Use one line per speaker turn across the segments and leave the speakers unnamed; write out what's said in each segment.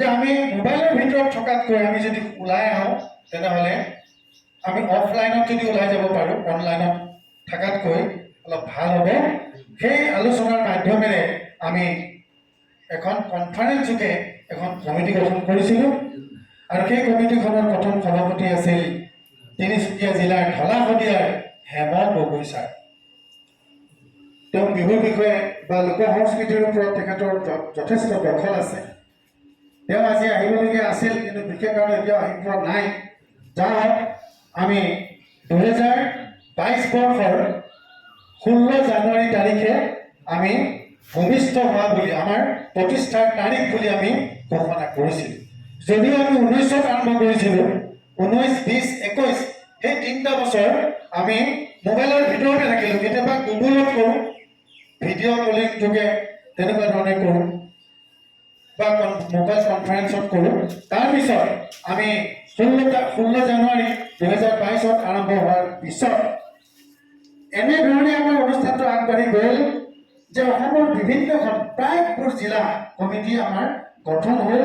যে আমি মোবাইলৰ ভিতৰত থকাতকৈ আমি যদি ওলাই আহোঁ তেনেহ'লে আমি অফলাইনত যদি ওলাই যাব পাৰোঁ, অনলাইনত থকাতকৈ অলপ ভাল হ'ব। সেই আলোচনাৰ মাধ্যমেৰে আমি এখন কনফাৰেন্স যোগে এখন কমিটি গঠন কৰিছিলোঁ আৰু সেই কমিটিখনৰ প্ৰথম সভাপতি আছিল তিনিচুকীয়া জিলাৰ ঢলা শদিয়াৰ হেম গগৈ ছাৰ। তেওঁ বিহুৰ বিষয়ে বা লোক সংস্কৃতিৰ ওপৰত তেখেতৰ যথেষ্ট দখল আছে। তেওঁ আজি আহিবলগীয়া আছিল, কিন্তু বিশেষ কাৰণে এতিয়াও আহি পোৱা নাই। যাৰ আমি 2022 বৰ্ষৰ 16 জানুৱাৰী তাৰিখে আমি ভূমিষ্ঠ হোৱা বুলি আমাৰ প্ৰতিষ্ঠাৰ তাৰিখ বুলি আমি ঘোষণা কৰিছিলোঁ। যদিও আমি 19ত আৰম্ভ কৰিছিলোঁ, 19, 20, 21 সেই 3টা বছৰ আমি মোবাইলৰ ভিতৰতে থাকিলোঁ। কেতিয়াবা গুগলত কৰোঁ, ভিডিঅ' কলিং যোগে তেনেকুৱা ধৰণে কৰোঁ বা মোবাইল কনফাৰেন্সত কৰোঁ। তাৰপিছত আমি 16 জানুৱাৰী 2022 আৰম্ভ হোৱাৰ পিছত এনেধৰণে আমাৰ অনুষ্ঠানটো আগবাঢ়ি গ'ল যে অসমৰ বিভিন্নখন প্ৰায়বোৰ জিলা কমিটি আমাৰ গঠন হ'ল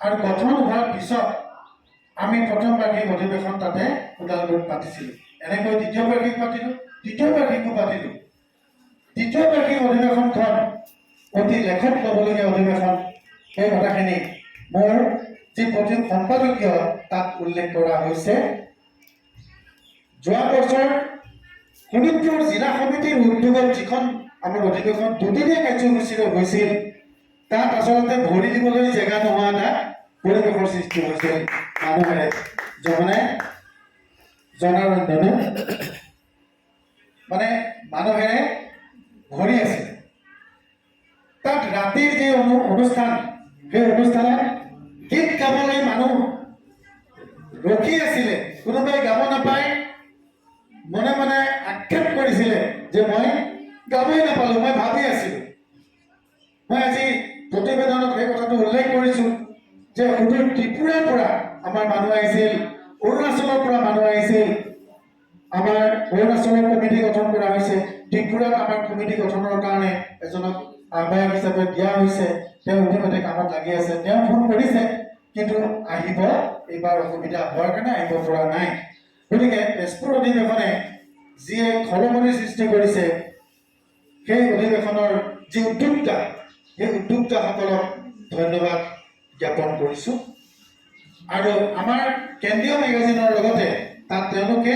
আৰু গঠন হোৱাৰ পিছত আমি প্ৰথম বাৰ্ষিক অধিৱেশন তাতে ওদালগুৰিত পাতিছিলোঁ। এনেকৈ দ্বিতীয় বাৰ্ষিক পাতিলোঁ, তৃতীয় বাৰ্ষিকো পাতিলোঁ। তৃতীয় বাৰ্ষিক অধিৱেশনখন অতি লেখত ল'বলগীয়া অধিৱেশন। সেই কথাখিনি মোৰ যি প্ৰথম সম্পাদকীয় তাত উল্লেখ কৰা হৈছে। যোৱা বছৰ শোণিতপুৰ জিলা সমিতিৰ উদ্যোগত যিখন আমাৰ অধিৱেশন দুদিনীয়া কাৰ্যসূচীৰে হৈছিল, তাত আচলতে ভৰি দিবলৈ জেগা নোহোৱা এটা পৰিৱেশৰ সৃষ্টি হৈছিল। মানুহেৰে জনাৰঞ্জনে মানে মানুহেৰে ভৰি আছিল। তাত ৰাতিৰ যি অনুষ্ঠান, সেই অনুষ্ঠানত গীত গাবলৈ মানুহ ৰখি আছিলে। কোনোবাই গাব নাপায়, মনে মনে আক্ষেপ কৰিছিলে যে মই গাবই নাপালোঁ, মই ভাবি আছিলোঁ। মই আজি প্ৰতিবেদনত সেই কথাটো উল্লেখ কৰিছোঁ যে সুদূৰ ত্ৰিপুৰাৰ পৰা আমাৰ মানুহ আহিছিল, অৰুণাচলৰ পৰা মানুহ আহিছিল। আমাৰ অৰুণাচলৰ কমিটি গঠন কৰা হৈছে, ত্ৰিপুৰাত আমাৰ কমিটি গঠনৰ কাৰণে এজনক আহ্বায়ক হিচাপে দিয়া হৈছে। তেওঁ ইতিমধ্যে কামত লাগি আছে। তেওঁ ফোন কৰিছে, কিন্তু আহিব এইবাৰ অসুবিধা হোৱাৰ কাৰণে আহিব পৰা নাই। গতিকে তেজপুৰ অধিৱেশনে যিয়ে খলমনিৰ সৃষ্টি কৰিছে, সেই অধিৱেশনৰ যি উদ্যোক্তা, সেই উদ্যোক্তাসকলক ধন্যবাদ জ্ঞাপন কৰিছোঁ। আৰু আমাৰ কেন্দ্ৰীয় মেগাজিনৰ লগতে তাত তেওঁলোকে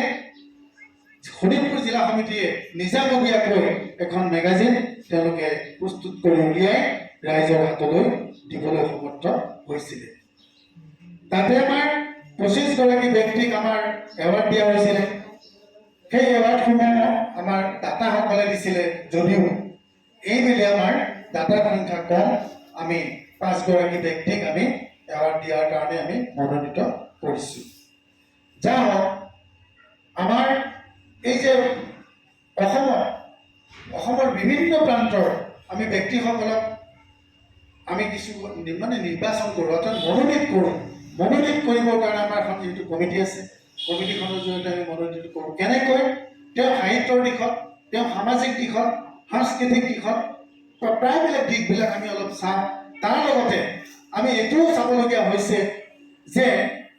শোণিতপুৰ জিলা সমিতিয়ে নিজাববীয়াকৈ এখন মেগাজিন তেওঁলোকে প্ৰস্তুত কৰি উলিয়াই ৰাইজৰ হাতলৈ দিবলৈ সমৰ্থ হৈছিলে। তাতে আমাৰ 25 গৰাকী ব্যক্তিক আমাৰ এৱাৰ্ড দিয়া হৈছিলে। সেই এৱাৰ্ডসমূহ আমাৰ দাতাসকলে দিছিলে, যদিও এইবেলি আমাৰ দাতাৰ সংখ্যা কম। আমি 5 গৰাকী ব্যক্তিক আমি এৱাৰ্ড দিয়াৰ কাৰণে আমি মনোনীত কৰিছোঁ। যা হওক, আমাৰ এই যে অসমৰ বিভিন্ন প্ৰান্তৰ আমি ব্যক্তিসকলক আমি কিছু নিৰ্বাচন কৰোঁ, অৰ্থাৎ মনোনীত কৰোঁ। মনোনীত কৰিবৰ কাৰণে আমাৰ এখন যিটো কমিটি আছে, কমিটিখনৰ জৰিয়তে আমি মনোনীত কৰোঁ। কেনেকৈ? তেওঁ সাহিত্যৰ দিশত, তেওঁ সামাজিক দিশত, সাংস্কৃতিক দিশত, প্ৰায়বিলাক দিশবিলাক আমি অলপ চাওঁ। তাৰ লগতে আমি এইটোও চাবলগীয়া হৈছে যে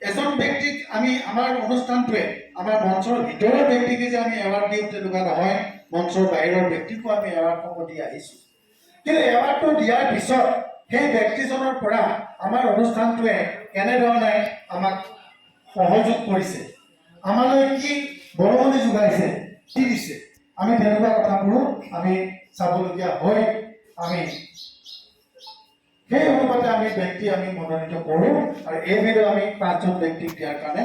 এজন ব্যক্তিক আমি আমাৰ অনুষ্ঠানটোৱে আমাৰ মঞ্চৰ ভিতৰৰ ব্যক্তিকে যে আমি এৱাৰ্ড দিওঁ তেনেকুৱা নহয়, মঞ্চৰ বাহিৰৰ ব্যক্তিকো আমি এৱাৰ্ডসমূহ দি আহিছোঁ। কিন্তু এৱাৰ্ডটো দিয়াৰ পিছত সেই ব্যক্তিজনৰ পৰা আমাৰ অনুষ্ঠানটোৱে কেনেধৰণে আমাক সহযোগ কৰিছে, আমালৈ কি বৰঙণি যোগাইছে, কি দিছে, আমি তেনেকুৱা কথাবোৰো আমি চাবলগীয়া হয়। আমি সেই অনুপাতে আমি ব্যক্তি আমি মনোনীত কৰোঁ আৰু এইবিধে আমি 5জন ব্যক্তিক দিয়াৰ কাৰণে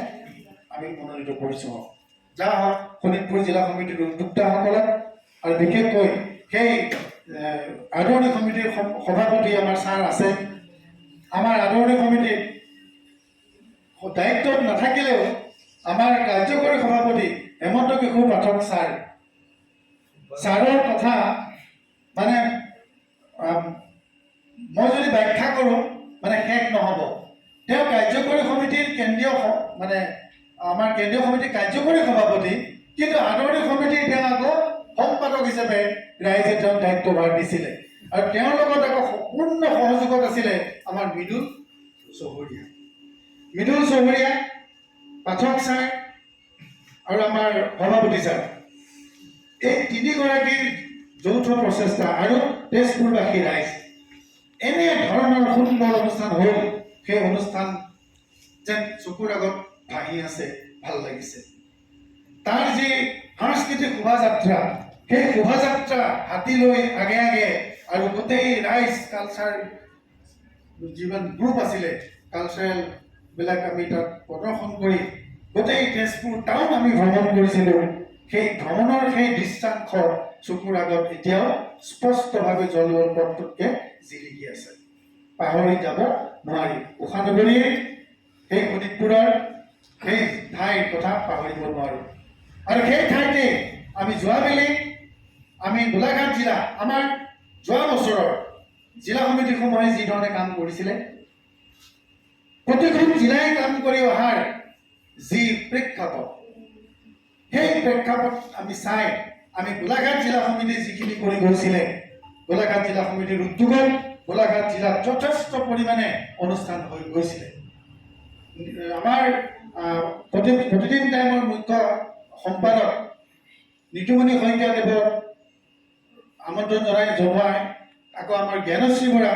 আমি মনোনীত কৰিছোঁ। যা হওক, শোণিতপুৰ জিলা সমিতিৰ উদ্যোক্তাসকলক আৰু বিশেষকৈ সেই আদৰণি সমিতিৰ সভাপতি আমাৰ ছাৰ আছে। আমাৰ আদৰণি সমিতিৰ দায়িত্বত নাথাকিলেও আমাৰ কাৰ্যকৰী সভাপতি হেমন্ত কিশোৰ পাঠক ছাৰৰ কথা মানে মই যদি ব্যাখ্যা কৰোঁ মানে শেষ নহ'ব। তেওঁ কাৰ্যকৰী সমিতিৰ আমাৰ কেন্দ্ৰীয় সমিতিৰ কাৰ্যকৰী সভাপতি, কিন্তু আদৰণি সমিতিৰ তেওঁ আকৌ সম্পাদক হিচাপে ৰাইজে তেওঁক দায়িত্বভাৰ দিছিলে। আৰু তেওঁৰ লগত আকৌ সম্পূৰ্ণ সহযোগত আছিলে আমাৰ মৃদুল চহৰীয়া, মৃদুল চহৰীয়া, পাঠক ছাৰ আৰু আমাৰ সভাপতি ছাৰ, এই তিনিগৰাকীৰ যৌথ প্ৰচেষ্টা আৰু তেজপুৰবাসী ৰাইজ, এনে ধৰণৰ সুন্দৰ অনুষ্ঠান হ'ল। সেই অনুষ্ঠান যেন চকুৰ আগত ভাহি আছে, ভাল লাগিছে। তাৰ যি সাংস্কৃতিক শোভাযাত্ৰা, সেই শোভাযাত্ৰা হাতী লৈ আগে আগে আৰু গোটেই ৰাইজ কালচাৰ যিমান গ্ৰুপ আছিলে কালচাৰেল বিলাক আমি তাত প্ৰদৰ্শন কৰি গোটেই তেজপুৰ টাউন আমি ভ্ৰমণ কৰিছিলোঁ। সেই ভ্ৰমণৰ সেই দৃশ্যাংশ চকুৰ আগত এতিয়াও স্পষ্টভাৱে জলৱল পথটোতকে জিলিকি আছে, পাহৰি যাব নোৱাৰি। উষানগৰীৰ সেই শোণিতপুৰৰ সেই ঠাইৰ কথা পাহৰিব নোৱাৰো। আৰু সেই ঠাইতে আমি যোৱাবেলি আমি গোলাঘাট জিলা, আমাৰ যোৱা বছৰৰ জিলা সমিতিসমূহে যি ধৰণে কাম কৰিছিলে, প্ৰতিখন জিলাই কাম কৰি অহাৰ যি প্ৰেক্ষাপট, সেই প্ৰেক্ষাপট আমি চাই আমি গোলাঘাট জিলা সমিতি যিখিনি কৰি গৈছিলে, গোলাঘাট জিলা সমিতিৰ উদ্যোগত গোলাঘাট জিলাত যথেষ্ট পৰিমাণে অনুষ্ঠান হৈ গৈছিলে। আমাৰ প্ৰতিদিন টাইমৰ মুখ্য সম্পাদক নিতুমণি শইকীয়াদেৱক আমন্ত্ৰণ জনাই আকৌ আমাৰ জ্ঞানশ্ৰী বৰা